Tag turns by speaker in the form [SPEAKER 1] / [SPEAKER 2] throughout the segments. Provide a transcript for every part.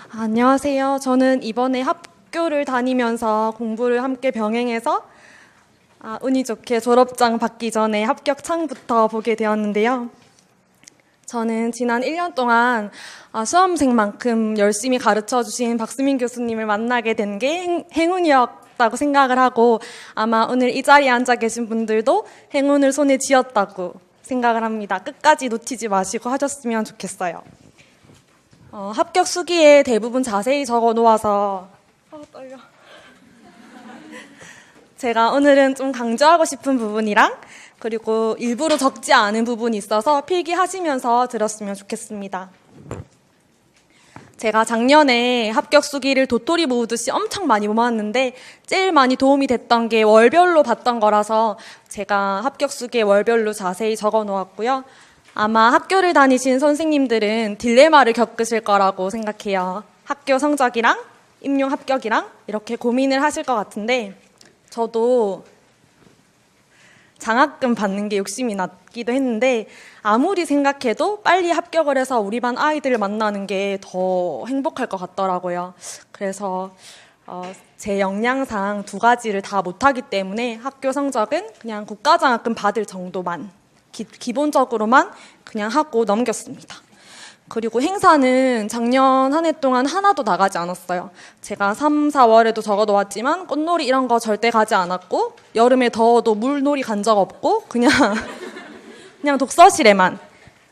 [SPEAKER 1] 안녕하세요. 저는 이번에 학교를 다니면서 공부를 함께 병행해서 운이 좋게 졸업장 받기 전에 합격 창부터 보게 되었는데요. 저는 지난 1년 동안 수험생만큼 열심히 가르쳐 주신 박수민 교수님을 만나게 된 게 행운이었다고 생각을 하고, 아마 오늘 이 자리에 앉아 계신 분들도 행운을 손에 쥐었다고 생각을 합니다. 끝까지 놓치지 마시고 하셨으면 좋겠어요. 합격 수기에 대부분 자세히 적어 놓아서 떨려. 제가 오늘은 좀 강조하고 싶은 부분이랑 그리고 일부러 적지 않은 부분이 있어서 필기하시면서 들었으면 좋겠습니다. 제가 작년에 합격 수기를 도토리 모으듯이 엄청 많이 모았는데 제일 많이 도움이 됐던 게 월별로 봤던 거라서 제가 합격 수기에 월별로 자세히 적어 놓았고요. 아마 학교를 다니신 선생님들은 딜레마를 겪으실 거라고 생각해요. 학교 성적이랑 임용 합격이랑 이렇게 고민을 하실 것 같은데, 저도 장학금 받는 게 욕심이 났기도 했는데 아무리 생각해도 빨리 합격을 해서 우리 반 아이들을 만나는 게 더 행복할 것 같더라고요. 그래서 제 역량상 두 가지를 다 못하기 때문에 학교 성적은 그냥 국가장학금 받을 정도만 기본적으로만 그냥 하고 넘겼습니다. 그리고 행사는 작년 한 해 동안 하나도 나가지 않았어요. 제가 3, 4월에도 적어 놓았지만 꽃놀이 이런 거 절대 가지 않았고, 여름에 더워도 물놀이 간 적 없고, 그냥 독서실에만,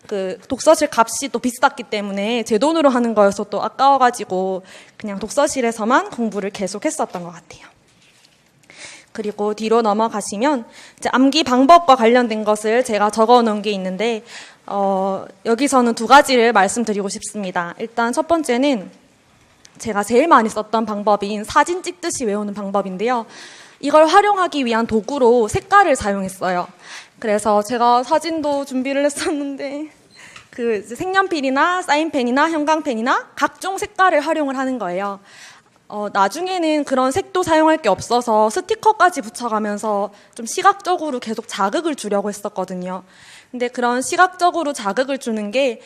[SPEAKER 1] 그 독서실 값이 또 비쌌기 때문에 제 돈으로 하는 거여서 또 아까워가지고 그냥 독서실에서만 공부를 계속 했었던 것 같아요. 그리고 뒤로 넘어가시면 이제 암기 방법과 관련된 것을 제가 적어 놓은 게 있는데, 여기서는 두 가지를 말씀드리고 싶습니다. 일단 첫 번째는 제가 제일 많이 썼던 방법인 사진 찍듯이 외우는 방법인데요. 이걸 활용하기 위한 도구로 색깔을 사용했어요. 그래서 제가 사진도 준비를 했었는데 그 색연필이나 사인펜이나 형광펜이나 각종 색깔을 활용을 하는 거예요. 나중에는 그런 색도 사용할 게 없어서 스티커까지 붙여가면서 좀 시각적으로 계속 자극을 주려고 했었거든요. 근데 그런 시각적으로 자극을 주는 게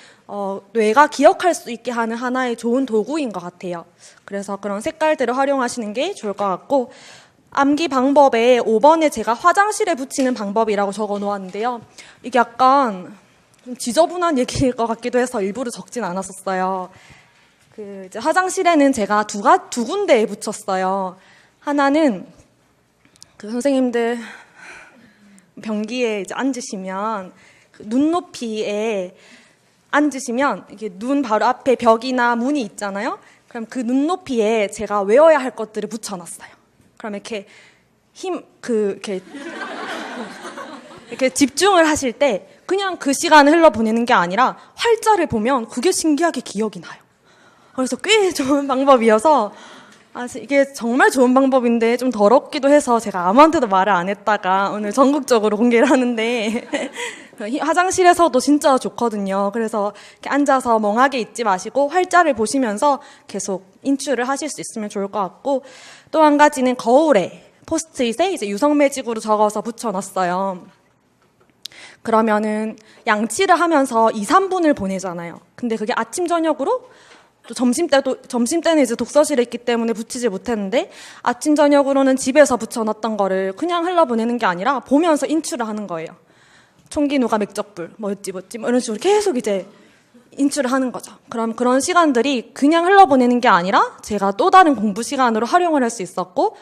[SPEAKER 1] 뇌가 기억할 수 있게 하는 하나의 좋은 도구인 것 같아요. 그래서 그런 색깔들을 활용하시는 게 좋을 것 같고, 암기 방법에 5번에 제가 화장실에 붙이는 방법이라고 적어 놓았는데요. 이게 약간 좀 지저분한 얘기일 것 같기도 해서 일부러 적진 않았었어요. 이제 화장실에는 제가 두 군데에 붙였어요. 하나는 선생님들 변기에 이제 앉으시면 눈높이에 앉으시면 이게 눈 바로 앞에 벽이나 문이 있잖아요. 그럼 그 눈높이에 제가 외워야 할 것들을 붙여놨어요. 그럼 이렇게 이렇게 집중을 하실 때 그냥 그 시간을 흘러보내는 게 아니라 활자를 보면 그게 신기하게 기억이 나요. 그래서 꽤 좋은 방법이어서 이게 정말 좋은 방법인데 좀 더럽기도 해서 제가 아무한테도 말을 안 했다가 오늘 전국적으로 공개를 하는데 화장실에서도 진짜 좋거든요. 그래서 이렇게 앉아서 멍하게 있지 마시고 활자를 보시면서 계속 인출을 하실 수 있으면 좋을 것 같고, 또 한 가지는 거울에 포스트잇에 이제 유성매직으로 적어서 붙여놨어요. 그러면은 양치를 하면서 2, 3분을 보내잖아요. 근데 그게 아침 저녁으로 또 점심때는 이제 독서실에 있기 때문에 붙이지 못했는데, 아침 저녁으로는 집에서 붙여놨던 거를 그냥 흘러보내는 게 아니라 보면서 인출을 하는 거예요. 총기 누가 맥적불 뭐였지 이런 식으로 계속 이제 인출을 하는 거죠. 그럼 그런 시간들이 그냥 흘러보내는 게 아니라 제가 또 다른 공부 시간으로 활용을 할 수 있었고,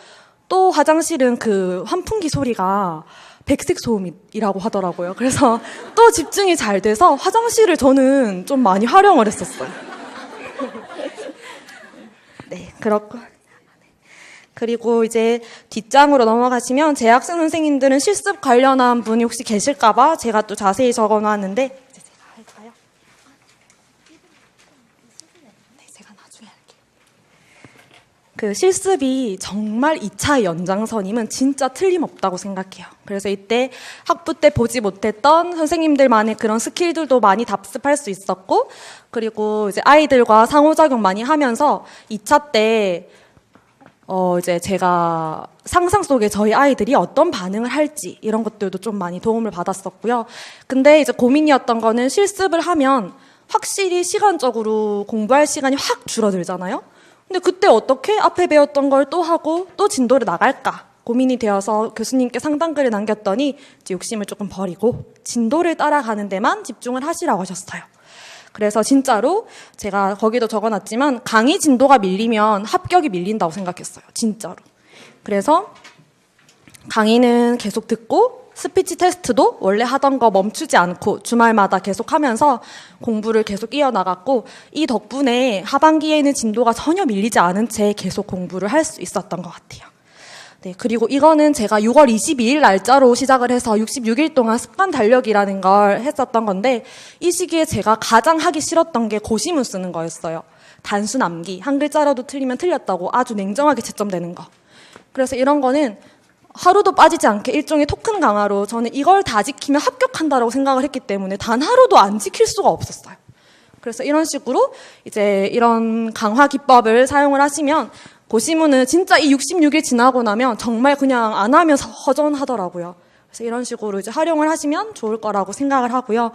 [SPEAKER 1] 또 화장실은 그 환풍기 소리가 백색 소음이라고 하더라고요. 그래서 또 집중이 잘 돼서 화장실을 저는 좀 많이 활용을 했었어요. 네, 그렇고. 그리고 이제 뒷장으로 넘어가시면 재학생 선생님들은 실습 관련한 분이 혹시 계실까봐 제가 또 자세히 적어놨는데, 이제 제가 할까요? 네, 제가 나중에 할게요. 그 실습이 정말 2차 연장선이면 진짜 틀림없다고 생각해요. 그래서 이때 학부 때 보지 못했던 선생님들만의 그런 스킬들도 많이 답습할 수 있었고, 그리고 이제 아이들과 상호작용 많이 하면서 2차 때 이제 제가 상상 속에 저희 아이들이 어떤 반응을 할지 이런 것들도 좀 많이 도움을 받았었고요. 근데 이제 고민이었던 거는 실습을 하면 확실히 시간적으로 공부할 시간이 확 줄어들잖아요. 근데 그때 어떻게 앞에 배웠던 걸 또 하고 또 진도를 나갈까 고민이 되어서 교수님께 상담글을 남겼더니 이제 욕심을 조금 버리고 진도를 따라가는 데만 집중을 하시라고 하셨어요. 그래서 진짜로 제가 거기도 적어놨지만 강의 진도가 밀리면 합격이 밀린다고 생각했어요. 진짜로. 그래서 강의는 계속 듣고 스피치 테스트도 원래 하던 거 멈추지 않고 주말마다 계속 하면서 공부를 계속 이어나갔고 이 덕분에 하반기에는 진도가 전혀 밀리지 않은 채 계속 공부를 할 수 있었던 것 같아요. 네, 그리고 이거는 제가 6월 22일 날짜로 시작을 해서 66일 동안 습관 달력이라는 걸 했었던 건데 이 시기에 제가 가장 하기 싫었던 게 고시문 쓰는 거였어요. 단순 암기, 한 글자라도 틀리면 틀렸다고 아주 냉정하게 채점되는 거. 그래서 이런 거는 하루도 빠지지 않게 일종의 토큰 강화로 저는 이걸 다 지키면 합격한다라고 생각을 했기 때문에 단 하루도 안 지킬 수가 없었어요. 그래서 이런 식으로 이제 이런 강화 기법을 사용을 하시면 고시문은 진짜 이 66일 지나고 나면 정말 그냥 안 하면 허전하더라고요. 그래서 이런 식으로 이제 활용을 하시면 좋을 거라고 생각을 하고요.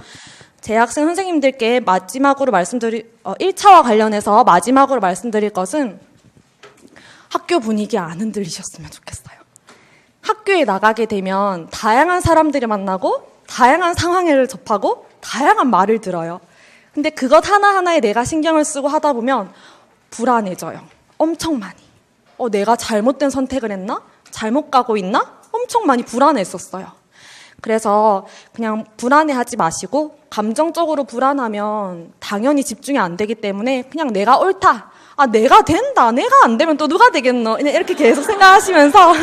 [SPEAKER 1] 재학생 선생님들께 마지막으로 1차와 관련해서 마지막으로 말씀드릴 것은 학교 분위기 안 흔들리셨으면 좋겠어요. 학교에 나가게 되면 다양한 사람들을 만나고 다양한 상황을 접하고 다양한 말을 들어요. 근데 그것 하나하나에 내가 신경을 쓰고 하다 보면 불안해져요. 엄청 많이. 내가 잘못된 선택을 했나? 잘못 가고 있나? 엄청 많이 불안했었어요. 그래서 그냥 불안해하지 마시고 감정적으로 불안하면 당연히 집중이 안 되기 때문에 그냥 내가 옳다. 내가 된다. 내가 안 되면 또 누가 되겠노? 이렇게 계속 생각하시면서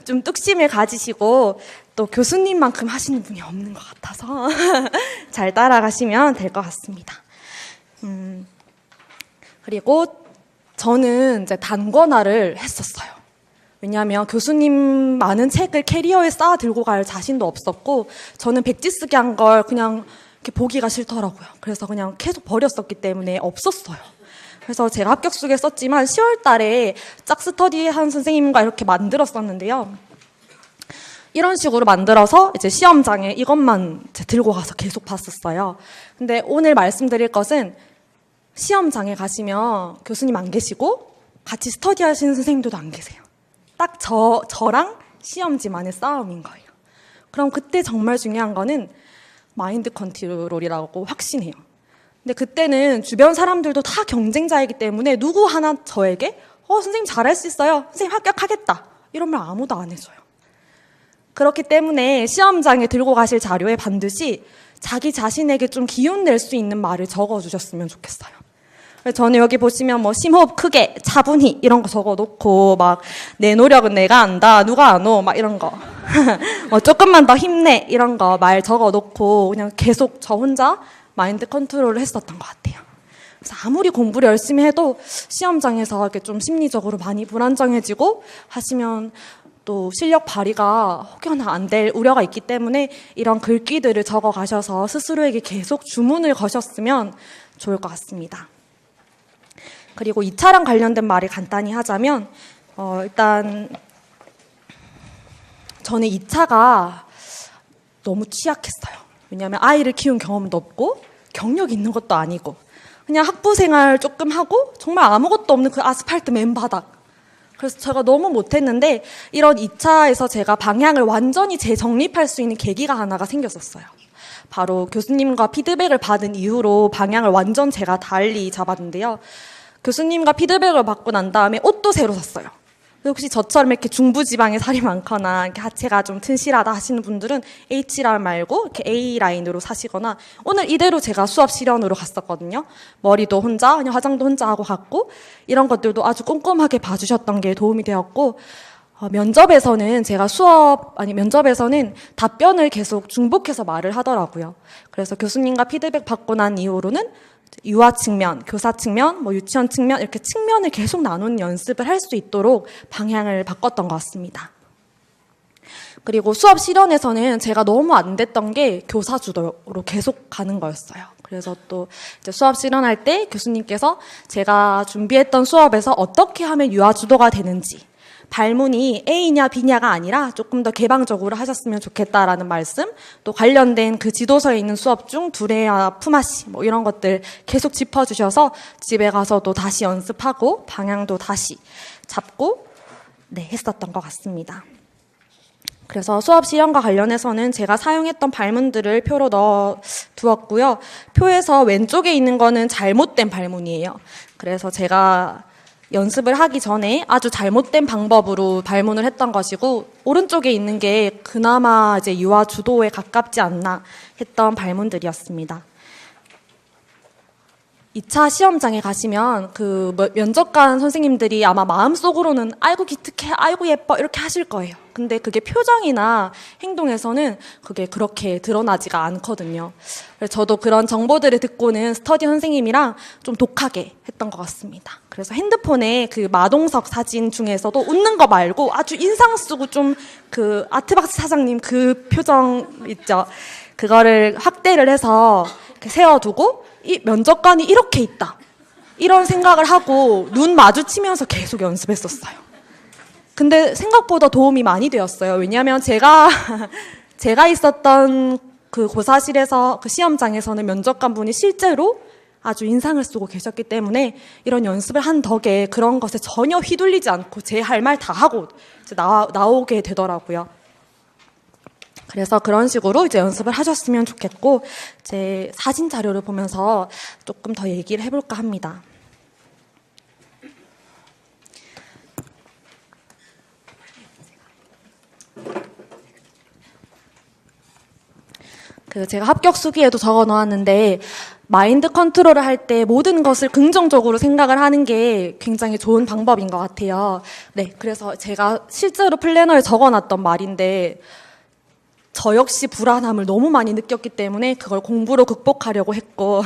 [SPEAKER 1] 좀 뚝심을 가지시고 또 교수님만큼 하시는 분이 없는 것 같아서 잘 따라가시면 될 것 같습니다. 그리고 저는 이제 단권화를 했었어요. 왜냐하면 교수님 많은 책을 캐리어에 쌓아 들고 갈 자신도 없었고 저는 백지 쓰기 한 걸 그냥 이렇게 보기가 싫더라고요. 그래서 그냥 계속 버렸었기 때문에 없었어요. 그래서 제가 합격수에 썼지만 10월 달에 짝스터디 한 선생님과 이렇게 만들었었는데요. 이런 식으로 만들어서 이제 시험장에 이것만 들고 가서 계속 봤었어요. 근데 오늘 말씀드릴 것은 시험장에 가시면 교수님 안 계시고 같이 스터디 하시는 선생님들도 안 계세요. 딱 저랑 시험지만의 싸움인 거예요. 그럼 그때 정말 중요한 거는 마인드 컨트롤이라고 확신해요. 근데 그때는 주변 사람들도 다 경쟁자이기 때문에 누구 하나 저에게 선생님 잘할 수 있어요. 선생님 합격하겠다. 이러면 아무도 안 해줘요. 그렇기 때문에 시험장에 들고 가실 자료에 반드시 자기 자신에게 좀 기운 낼 수 있는 말을 적어주셨으면 좋겠어요. 저는 여기 보시면 심호흡 크게, 차분히 이런 거 적어놓고 막 내 노력은 내가 안다, 누가 안 오, 막 이런 거 조금만 더 힘내 이런 거 말 적어놓고 그냥 계속 저 혼자 마인드 컨트롤을 했었던 것 같아요. 그래서 아무리 공부를 열심히 해도 시험장에서 이렇게 좀 심리적으로 많이 불안정해지고 하시면 또 실력 발휘가 혹여나 안 될 우려가 있기 때문에 이런 글귀들을 적어 가셔서 스스로에게 계속 주문을 거셨으면 좋을 것 같습니다. 그리고 2차랑 관련된 말을 간단히 하자면 일단 저는 2차가 너무 취약했어요. 왜냐하면 아이를 키운 경험도 없고 경력이 있는 것도 아니고 그냥 학부 생활 조금 하고 정말 아무것도 없는 그 아스팔트 맨바닥. 그래서 제가 너무 못했는데 이런 2차에서 제가 방향을 완전히 재정립할 수 있는 계기가 하나가 생겼었어요. 바로 교수님과 피드백을 받은 이후로 방향을 완전 제가 달리 잡았는데요. 교수님과 피드백을 받고 난 다음에 옷도 새로 샀어요. 혹시 저처럼 이렇게 중부지방에 살이 많거나 이렇게 하체가 좀 튼실하다 하시는 분들은 H라인 말고 이렇게 A라인으로 사시거나 오늘 이대로 제가 수업 실현으로 갔었거든요. 머리도 혼자, 그냥 화장도 혼자 하고 갔고 이런 것들도 아주 꼼꼼하게 봐주셨던 게 도움이 되었고 면접에서는 면접에서는 답변을 계속 중복해서 말을 하더라고요. 그래서 교수님과 피드백 받고 난 이후로는 유아 측면, 교사 측면, 유치원 측면 이렇게 측면을 계속 나누는 연습을 할 수 있도록 방향을 바꿨던 것 같습니다. 그리고 수업 실현에서는 제가 너무 안 됐던 게 교사 주도로 계속 가는 거였어요. 그래서 또 이제 수업 실현할 때 교수님께서 제가 준비했던 수업에서 어떻게 하면 유아 주도가 되는지 발문이 A냐 B냐가 아니라 조금 더 개방적으로 하셨으면 좋겠다라는 말씀, 또 관련된 그 지도서에 있는 수업 중 두레야 푸마시 뭐 이런 것들 계속 짚어주셔서 집에 가서도 다시 연습하고 방향도 다시 잡고 네, 했었던 것 같습니다. 그래서 수업 실현과 관련해서는 제가 사용했던 발문들을 표로 넣어 두었고요. 표에서 왼쪽에 있는 거는 잘못된 발문이에요. 그래서 제가 연습을 하기 전에 아주 잘못된 방법으로 발문을 했던 것이고, 오른쪽에 있는 게 그나마 이제 유아 주도에 가깝지 않나 했던 발문들이었습니다. 2차 시험장에 가시면 그 면접관 선생님들이 아마 마음속으로는 아이고 기특해, 아이고 예뻐 이렇게 하실 거예요. 근데 그게 표정이나 행동에서는 그게 그렇게 드러나지가 않거든요. 그래서 저도 그런 정보들을 듣고는 스터디 선생님이랑 좀 독하게 했던 것 같습니다. 그래서 핸드폰에 그 마동석 사진 중에서도 웃는 거 말고 아주 인상 쓰고 좀 그 아트박스 사장님 그 표정 있죠. 그거를 확대를 해서 이렇게 세워두고 이 면접관이 이렇게 있다, 이런 생각을 하고 눈 마주치면서 계속 연습했었어요. 근데 생각보다 도움이 많이 되었어요. 왜냐하면 제가 있었던 그 고사실에서 그 시험장에서는 면접관 분이 실제로 아주 인상을 쓰고 계셨기 때문에 이런 연습을 한 덕에 그런 것에 전혀 휘둘리지 않고 제 할 말 다 하고 이제 나오게 되더라고요. 그래서 그런 식으로 이제 연습을 하셨으면 좋겠고, 제 사진 자료를 보면서 조금 더 얘기를 해볼까 합니다. 제가 합격 수기에도 적어 놓았는데, 마인드 컨트롤을 할 때 모든 것을 긍정적으로 생각을 하는 게 굉장히 좋은 방법인 것 같아요. 네, 그래서 제가 실제로 플래너에 적어 놨던 말인데, 저 역시 불안함을 너무 많이 느꼈기 때문에 그걸 공부로 극복하려고 했고,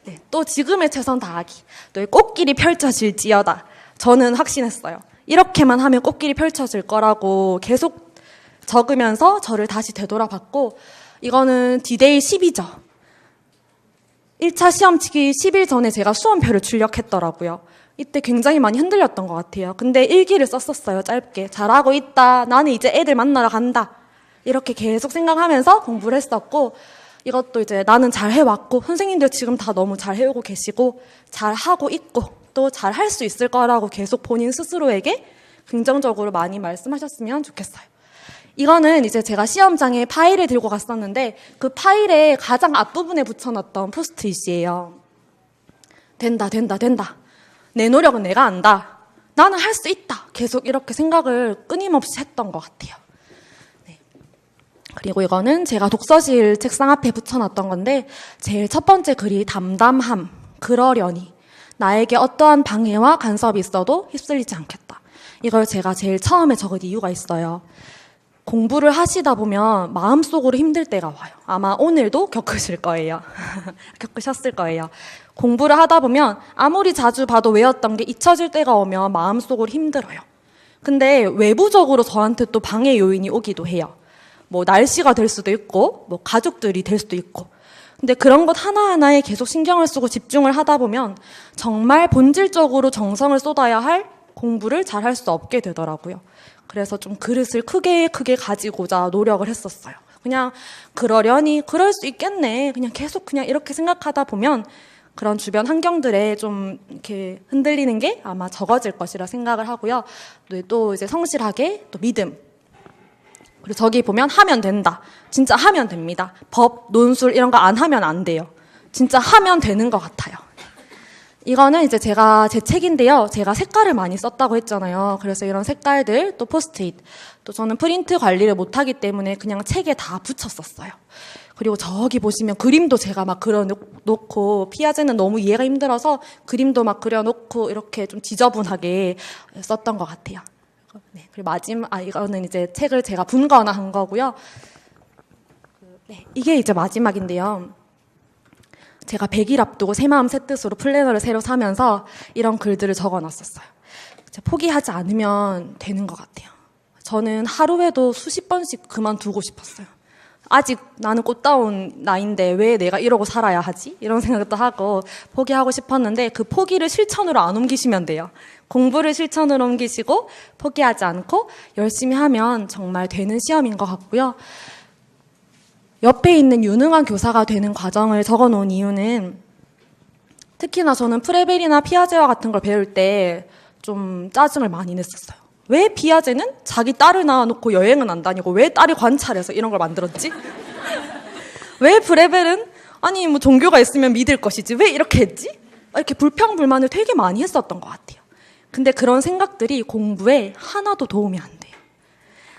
[SPEAKER 1] 네, 또 지금의 최선 다하기, 또 꽃길이 펼쳐질지어다. 저는 확신했어요. 이렇게만 하면 꽃길이 펼쳐질 거라고 계속 적으면서 저를 다시 되돌아봤고, 이거는 D-Day 10이죠. 1차 시험 치기 10일 전에 제가 수험표를 출력했더라고요. 이때 굉장히 많이 흔들렸던 것 같아요. 근데 일기를 썼었어요, 짧게. 잘하고 있다. 나는 이제 애들 만나러 간다. 이렇게 계속 생각하면서 공부를 했었고, 이것도 이제 나는 잘 해왔고, 선생님들 지금 다 너무 잘 해오고 계시고, 잘 하고 있고, 또 잘 할 수 있을 거라고 계속 본인 스스로에게 긍정적으로 많이 말씀하셨으면 좋겠어요. 이거는 이제 제가 시험장에 파일을 들고 갔었는데, 그 파일의 가장 앞부분에 붙여놨던 포스트잇이에요. 된다, 된다, 된다. 내 노력은 내가 안다. 나는 할 수 있다. 계속 이렇게 생각을 끊임없이 했던 것 같아요. 그리고 이거는 제가 독서실 책상 앞에 붙여놨던 건데, 제일 첫 번째 글이 담담함, 그러려니, 나에게 어떠한 방해와 간섭이 있어도 휩쓸리지 않겠다. 이걸 제가 제일 처음에 적은 이유가 있어요. 공부를 하시다 보면 마음속으로 힘들 때가 와요. 아마 오늘도 겪으실 거예요. 겪으셨을 거예요. 공부를 하다 보면 아무리 자주 봐도 외웠던 게 잊혀질 때가 오면 마음속으로 힘들어요. 근데 외부적으로 저한테 또 방해 요인이 오기도 해요. 뭐 날씨가 될 수도 있고, 뭐 가족들이 될 수도 있고. 근데 그런 것 하나하나에 계속 신경을 쓰고 집중을 하다 보면 정말 본질적으로 정성을 쏟아야 할 공부를 잘 할 수 없게 되더라고요. 그래서 좀 그릇을 크게 가지고자 노력을 했었어요. 그냥 그러려니 그럴 수 있겠네. 그냥 계속 그냥 이렇게 생각하다 보면 그런 주변 환경들에 좀 이렇게 흔들리는 게 아마 적어질 것이라 생각을 하고요. 또 이제 성실하게 또 믿음. 그리고 저기 보면 하면 된다. 진짜 하면 됩니다. 법, 논술 이런 거 안 하면 안 돼요. 진짜 하면 되는 것 같아요. 이거는 이제 제 책인데요. 제가 색깔을 많이 썼다고 했잖아요. 그래서 이런 색깔들, 또 포스트잇, 또 저는 프린트 관리를 못하기 때문에 그냥 책에 다 붙였었어요. 그리고 저기 보시면 그림도 제가 막 그려놓고, 피아제는 너무 이해가 힘들어서 그림도 막 그려놓고 이렇게 좀 지저분하게 썼던 것 같아요. 네, 그리고 이거는 이제 책을 제가 분권화한 거고요. 네, 이게 이제 마지막인데요. 제가 100일 앞두고 새 마음 새 뜻으로 플래너를 새로 사면서 이런 글들을 적어놨었어요. 포기하지 않으면 되는 것 같아요. 저는 하루에도 수십 번씩 그만두고 싶었어요. 아직 나는 꽃다운 나이인데 왜 내가 이러고 살아야 하지? 이런 생각도 하고 포기하고 싶었는데 그 포기를 실천으로 안 옮기시면 돼요. 공부를 실천으로 옮기시고 포기하지 않고 열심히 하면 정말 되는 시험인 것 같고요. 옆에 있는 유능한 교사가 되는 과정을 적어놓은 이유는 특히나 저는 프레벨이나 피아제와 같은 걸 배울 때 좀 짜증을 많이 냈었어요. 왜 피아제는 자기 딸을 낳아놓고 여행은 안 다니고 왜 딸이 관찰해서 이런 걸 만들었지? 왜 프레벨은 아니 뭐 종교가 있으면 믿을 것이지 왜 이렇게 했지? 이렇게 불평불만을 되게 많이 했었던 것 같아요. 근데 그런 생각들이 공부에 하나도 도움이 안 돼요.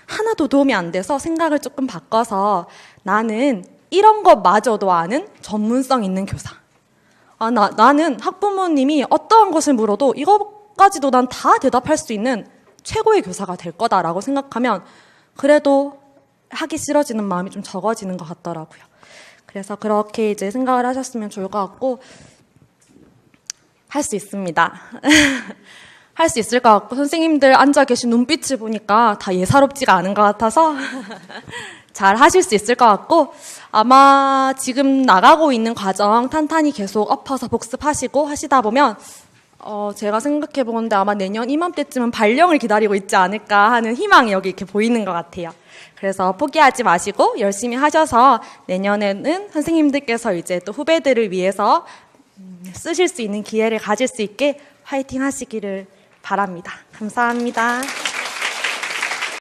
[SPEAKER 1] 하나도 도움이 안 돼서 생각을 조금 바꿔서 나는 이런 것마저도 아는 전문성 있는 교사. 나는 학부모님이 어떠한 것을 물어도 이것까지도 난 다 대답할 수 있는 최고의 교사가 될 거다라고 생각하면 그래도 하기 싫어지는 마음이 좀 적어지는 것 같더라고요. 그래서 그렇게 이제 생각을 하셨으면 좋을 것 같고 할 수 있습니다. 할 수 있을 것 같고 선생님들 앉아 계신 눈빛을 보니까 다 예사롭지가 않은 것 같아서 잘 하실 수 있을 것 같고 아마 지금 나가고 있는 과정 탄탄히 계속 엎어서 복습하시고 하시다 보면 제가 생각해 보는데 아마 내년 이맘때쯤은 발령을 기다리고 있지 않을까 하는 희망이 여기 이렇게 보이는 것 같아요. 그래서 포기하지 마시고 열심히 하셔서 내년에는 선생님들께서 이제 또 후배들을 위해서 쓰실 수 있는 기회를 가질 수 있게 화이팅 하시기를 바랍니다. 감사합니다.